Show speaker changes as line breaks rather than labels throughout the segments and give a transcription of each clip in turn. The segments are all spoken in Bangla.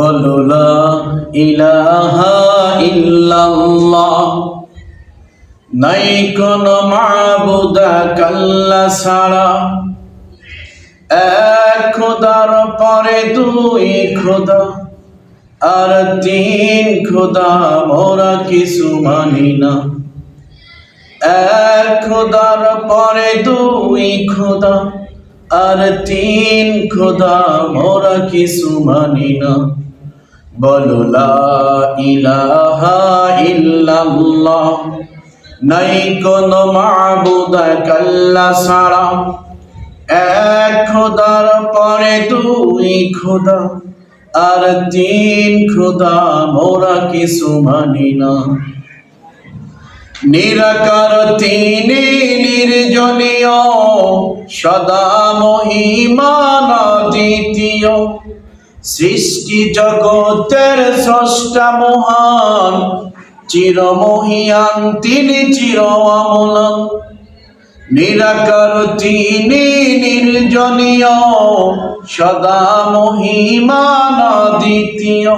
বলো লা ইলাহা ইল্লাল্লাহ। নাই কোনো মাবুদ আল্লাহ ছাড়া, এক খোদার পরে দুই খোদা আর তিন খোদা মোরা কিছু মানি না। এক খোদার পরে দুই খোদা আর তিন খোদা মোরা কিছু মানি না। বলো লা ইলাহা ইল্লাল্লাহ। নাই কোনো মাবুদ আল্লাহ ছাড়া, এক খোদার পরে দুই খোদা আর তিন খোদা মোরা কিছু মানি না। নিরাকার তিনি নির্জনীয়, সদা মহিমান দ্বিতীয়। সৃষ্টি জগতের স্রষ্টা মহান, চিরমহিয়ান তিনি চির অমলান। নিরাকার তিনি নির্জনীয়, সদা মহিমান দ্বিতীয়।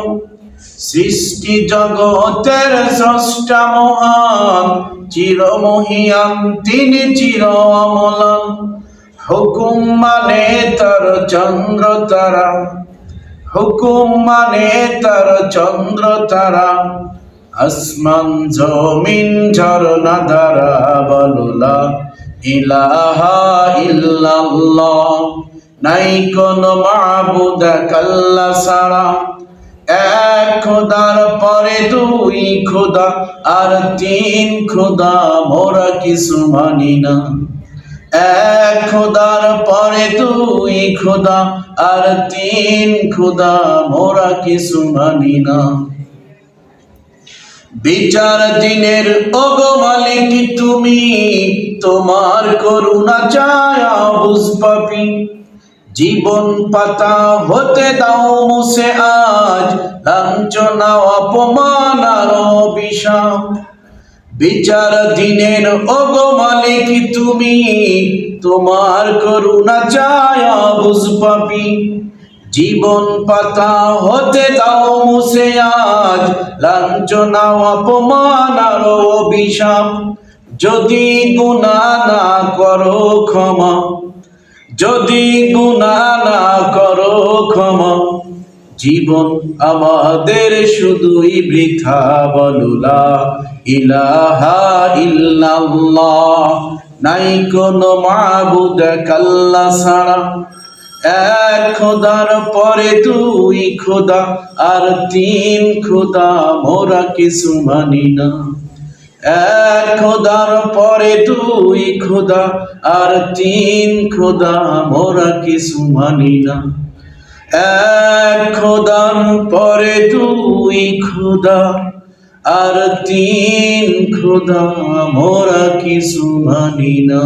সৃষ্টি জগতের স্রষ্টা মহান, চিরমহিয়ান তিনি চির অমলান। হুকুম মানে তার চন্দ্র তারা, হুকুম মানে তার চন্দ্র তারা। আসমান জমিন ঝরনা ধারা। বলো লা ইলাহা ইল্লাল্লাহ। নাই কোনো মাবুদ আল্লাহ ছাড়া, এক খোদার পরে দুই খোদা আর তিন খোদা মোরা কিছু মানি না। এক খোদার পরে দুই খোদা আর তিন খোদা মোরা কিছু মানি না। বিচার দিনের ওগো মালিক তুমি, তোমার করুণা চায় বুঝ পাপি। জীবন পাতা হতে দাও মুছে আজ, লাঞ্ছনা অপমান আর অভিশাপ। বিচার দিনের ওগো মালিক তুমি, তোমার করুণা চায় বুঝ পাপি। জীবন পাতা হতে দাও মুছে আজ, লাঞ্ছনা অপমান আর অভিশাপ। যদি গুনাহ না করো ক্ষমা, যদি গুনাহ না করো ক্ষমা, জীবন আমাদের শুধুই বৃথা। বলো লা ইলাহা ইল্লাল্লাহ। নাই কোনো মাবুদ আল্লাহ ছাড়া, এক খোদার পরে দুই খোদা আর তিন খোদা মোরা কিছু মানি না। এক খোদার পরে দুই খোদা আর তিন খোদা মোরা কিছু মানি না। এক খোদার পরে দুই খোদা আর তিন খোদা মোরা কিছু মানি না।